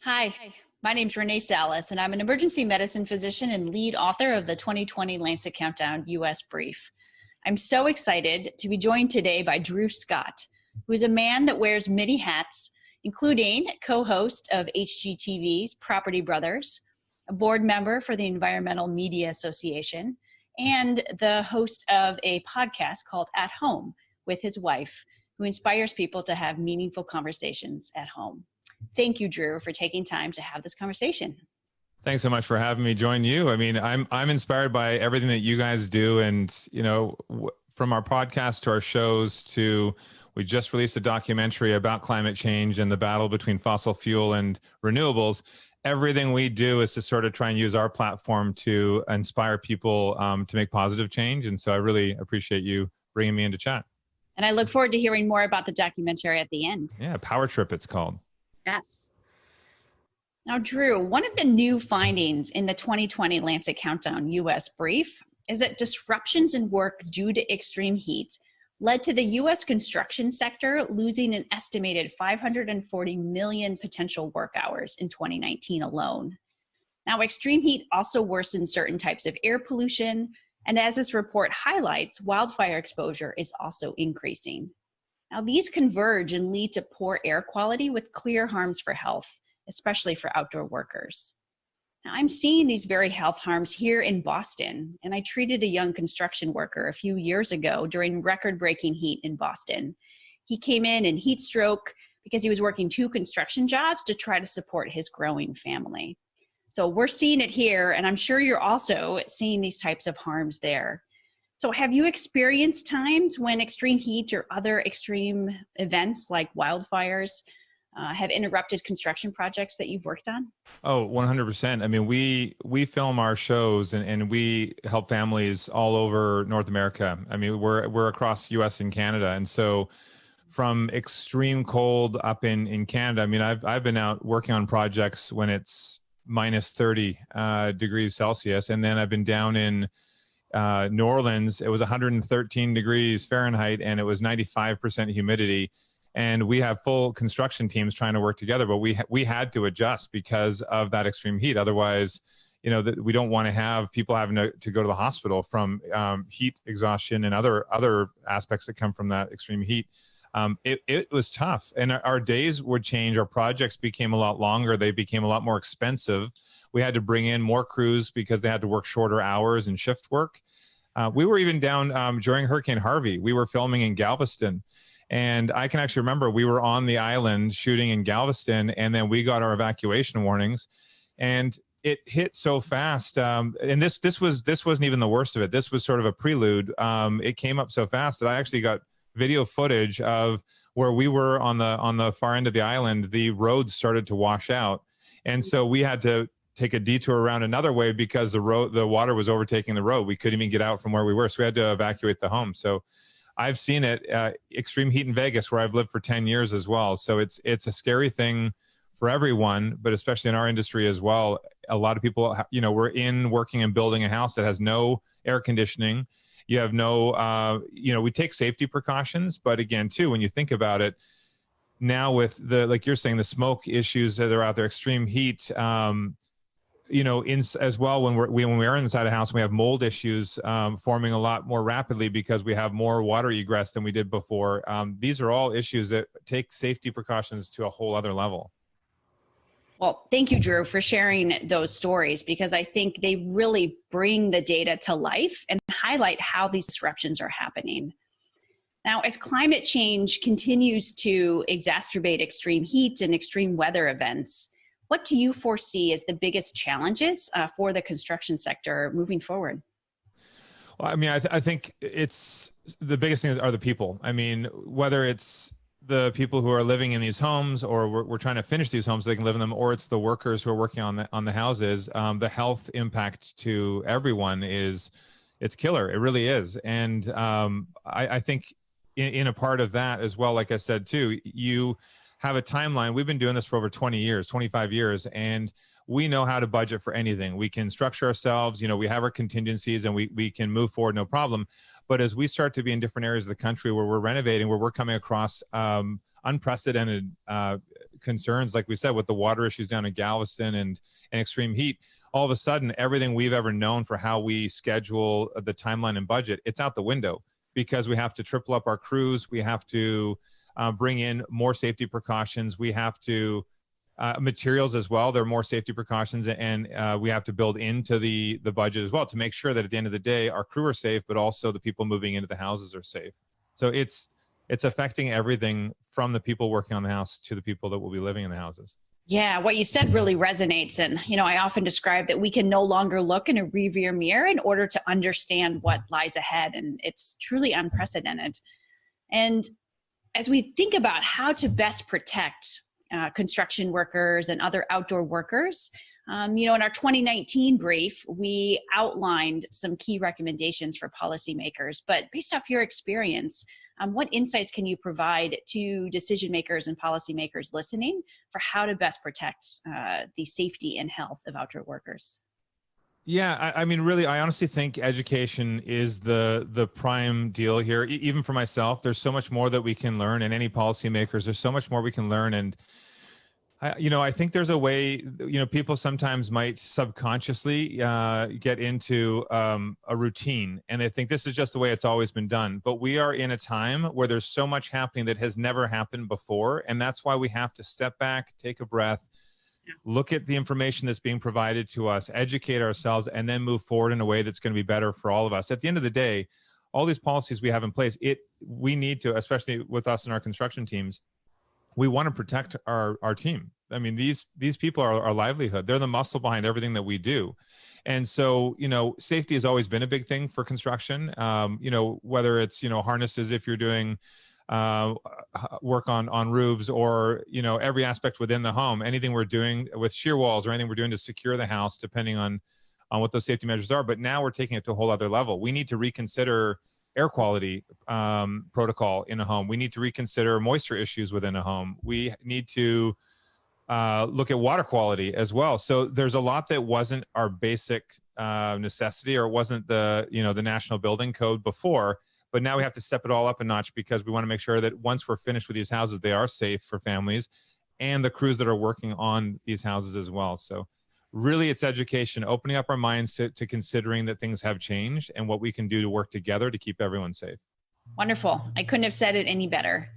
Hi, my name's Renee Salas, and I'm an emergency medicine physician and lead author of the 2020 Lancet Countdown U.S. brief. I'm so excited to be joined today by Drew Scott, who is a man that wears many hats, including co-host of HGTV's Property Brothers, a board member for the Environmental Media Association, and the host of a podcast called At Home with his wife, who inspires people to have meaningful conversations at home. Thank you, Drew, for taking time to have this conversation. Thanks so much for having me join you. I mean, I'm inspired by everything that you guys do. And, you know, from our podcast to our shows to, we just released a documentary about climate change and the battle between fossil fuel and renewables. Everything we do is to sort of try and use our platform to inspire people to make positive change. And so I really appreciate you bringing me in to chat. And I look forward to hearing more about the documentary at the end. Yeah, Power Trip, it's called. Yes. Now, Drew, one of the new findings in the 2020 Lancet Countdown U.S. brief is that disruptions in work due to extreme heat led to the U.S. construction sector losing an estimated 540 million potential work hours in 2019 alone. Now, extreme heat also worsens certain types of air pollution, and as this report highlights, wildfire exposure is also increasing. Now, these converge and lead to poor air quality with clear harms for health, especially for outdoor workers. Now, I'm seeing these very health harms here in Boston, and I treated a young construction worker a few years ago during record-breaking heat in Boston. He came in heat stroke because he was working 2 construction jobs to try to support his growing family. So we're seeing it here, and I'm sure you're also seeing these types of harms there. So have you experienced times when extreme heat or other extreme events like wildfires have interrupted construction projects that you've worked on? Oh, 100%. I mean, we film our shows and we help families all over North America. I mean, we're across US and Canada. And so from extreme cold up in Canada, I mean, I've been out working on projects when it's minus 30 degrees Celsius. And then I've been down in New Orleans. It was 113 degrees Fahrenheit and it was 95% humidity. And we have full construction teams trying to work together, but we had to adjust because of that extreme heat. Otherwise, you know, we don't want to have people having to go to the hospital from heat exhaustion and other aspects that come from that extreme heat. It was tough, and our days would change. Our projects became a lot longer. They became a lot more expensive. We had to bring in more crews because they had to work shorter hours and shift work. We were even down during Hurricane Harvey. We were filming in Galveston. And I can actually remember we were on the island shooting in Galveston, and then we got our evacuation warnings. And it hit so fast. And this wasn't even the worst of it. This was sort of a prelude. It came up so fast that I actually got video footage of where we were on the far end of the island. The roads started to wash out. And so we had to take a detour around another way because the water was overtaking the road. We couldn't even get out from where we were. So we had to evacuate the home. So I've seen it, extreme heat in Vegas, where I've lived for 10 years as well. So it's a scary thing for everyone, but especially in our industry as well. A lot of people, you know, we're working and building a house that has no air conditioning. You have no, you know, we take safety precautions, but again, too, when you think about it, now with like you're saying, the smoke issues that are out there, extreme heat, you know, as well, when we're inside a house, we have mold issues forming a lot more rapidly because we have more water egress than we did before. These are all issues that take safety precautions to a whole other level. Well, thank you, Drew, for sharing those stories, because I think they really bring the data to life and highlight how these disruptions are happening. Now, as climate change continues to exacerbate extreme heat and extreme weather events, what do you foresee as the biggest challenges for the construction sector moving forward? Well, I mean, I think it's the biggest thing are the people. I mean, whether it's the people who are living in these homes, or we're trying to finish these homes so they can live in them, or it's the workers who are working on the houses. The health impact to everyone it's killer. It really is. And I think in a part of that as well, like I said too, you have a timeline. We've been doing this for over 20 years, 25 years, and we know how to budget for anything. We can structure ourselves, you know, we have our contingencies and we can move forward, no problem. But as we start to be in different areas of the country where we're renovating, where we're coming across unprecedented concerns, like we said, with the water issues down in Galveston and extreme heat, all of a sudden, everything we've ever known for how we schedule the timeline and budget, it's out the window because we have to triple up our crews. We have to bring in more safety precautions. We have to materials as well. There are more safety precautions, and we have to build into the budget as well to make sure that at the end of the day, our crew are safe, but also the people moving into the houses are safe. So it's affecting everything from the people working on the house to the people that will be living in the houses. Yeah, what you said really resonates. And, I often describe that we can no longer look in a rearview mirror in order to understand what lies ahead. And it's truly unprecedented. And as we think about how to best protect construction workers and other outdoor workers, in our 2019 brief, we outlined some key recommendations for policymakers. But based off your experience, what insights can you provide to decision makers and policymakers listening for how to best protect the safety and health of outdoor workers? Yeah, I mean, really, I honestly think education is the prime deal here. Even for myself, there's so much more that we can learn, and any policymakers, there's so much more we can learn. And I think there's a way, people sometimes might subconsciously get into a routine, and they think this is just the way it's always been done. But we are in a time where there's so much happening that has never happened before. And that's why we have to step back, take a breath, look at the information that's being provided to us, educate ourselves, and then move forward in a way that's going to be better for all of us. At the end of the day, all these policies we have in place, we need to, especially with us and our construction teams, we want to protect our team. I mean, these people are our livelihood. They're the muscle behind everything that we do. And so, safety has always been a big thing for construction. Whether it's, harnesses, if you're doing work on roofs, or, every aspect within the home, anything we're doing with shear walls or anything we're doing to secure the house, depending on what those safety measures are. But now we're taking it to a whole other level. We need to reconsider air quality protocol in a home. We need to reconsider moisture issues within a home. We need to look at water quality as well. So there's a lot that wasn't our basic necessity, or wasn't the national building code before, but now we have to step it all up a notch because we want to make sure that once we're finished with these houses, they are safe for families and the crews that are working on these houses as well. So really, it's education, opening up our minds to considering that things have changed and what we can do to work together to keep everyone safe. Wonderful. I couldn't have said it any better.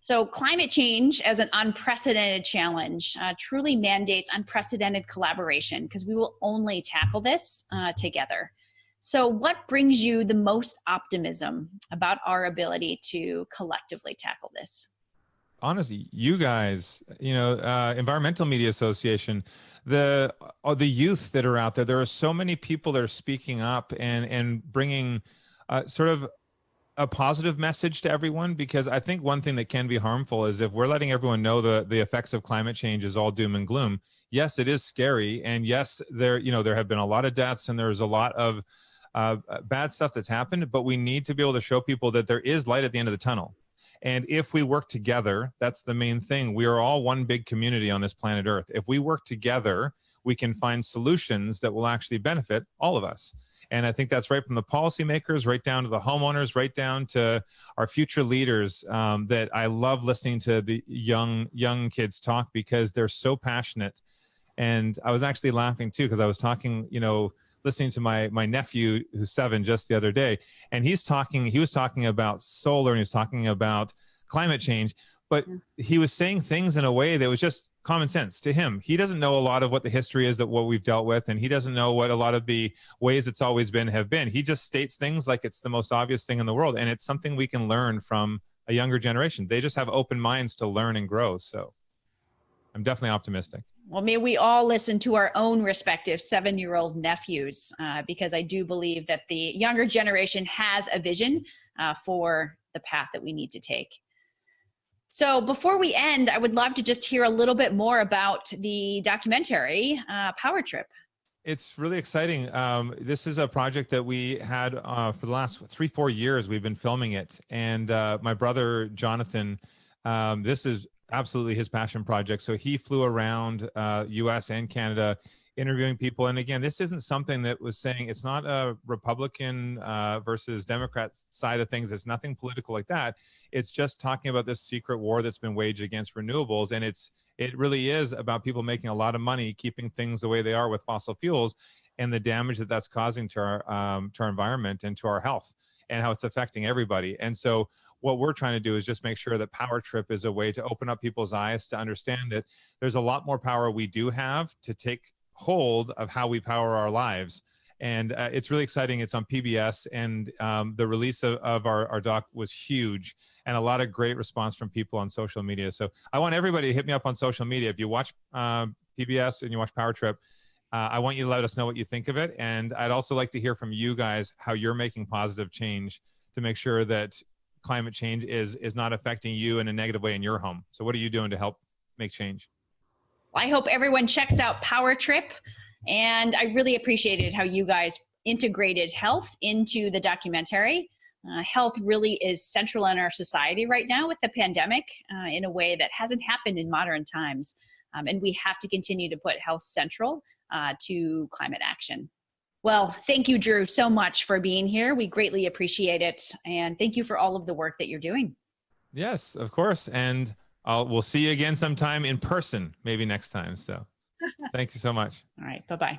So climate change as an unprecedented challenge truly mandates unprecedented collaboration, because we will only tackle this together. So what brings you the most optimism about our ability to collectively tackle this? Honestly, you guys, Environmental Media Association, the youth that are out there, there are so many people that are speaking up and bringing sort of a positive message to everyone. Because I think one thing that can be harmful is if we're letting everyone know the effects of climate change is all doom and gloom. Yes, it is scary, and yes, there have been a lot of deaths, and there's a lot of bad stuff that's happened. But we need to be able to show people that there is light at the end of the tunnel. And if we work together, that's the main thing. We are all one big community on this planet Earth. If we work together, we can find solutions that will actually benefit all of us. And I think that's right from the policymakers, right down to the homeowners, right down to our future leaders. That I love listening to the young kids talk, because they're so passionate. And I was actually laughing too, because I was talking, listening to my nephew, who's 7, just the other day, and he was talking about solar, and he was talking about climate change, but he was saying things in a way that was just common sense to him. He doesn't know a lot of what the history is, that what we've dealt with, and he doesn't know what a lot of the ways it's always been have been. He just states things like it's the most obvious thing in the world, and it's something we can learn from a younger generation. They just have open minds to learn and grow. So I'm definitely optimistic. Well, may we all listen to our own respective 7-year-old nephews, because I do believe that the younger generation has a vision for the path that we need to take. So before we end, I would love to just hear a little bit more about the documentary, Power Trip. It's really exciting. This is a project that we had for the last 3-4 years. We've been filming it. And my brother, Jonathan, this is absolutely his passion project. So he flew around U.S. and Canada interviewing people. And again, this isn't something that was saying, it's not a Republican versus Democrat side of things. It's nothing political like that. It's just talking about this secret war that's been waged against renewables. And it's It really is about people making a lot of money keeping things the way they are with fossil fuels, and the damage that that's causing to our environment and to our health, and how it's affecting everybody. And so what we're trying to do is just make sure that Power Trip is a way to open up people's eyes to understand that there's a lot more power we do have to take hold of how we power our lives. And it's really exciting. It's on PBS, and the release of our doc was huge, and a lot of great response from people on social media. So I want everybody to hit me up on social media. If you watch PBS and you watch Power Trip, I want you to let us know what you think of it. And I'd also like to hear from you guys how you're making positive change to make sure that climate change is not affecting you in a negative way in your home. So what are you doing to help make change? I hope everyone checks out Power Trip. And I really appreciated how you guys integrated health into the documentary. Health really is central in our society right now with the pandemic in a way that hasn't happened in modern times. And we have to continue to put health central to climate action. Well, thank you, Drew, so much for being here. We greatly appreciate it. And thank you for all of the work that you're doing. Yes, of course. And we'll see you again sometime in person, maybe next time. So thank you so much. All right. Bye-bye.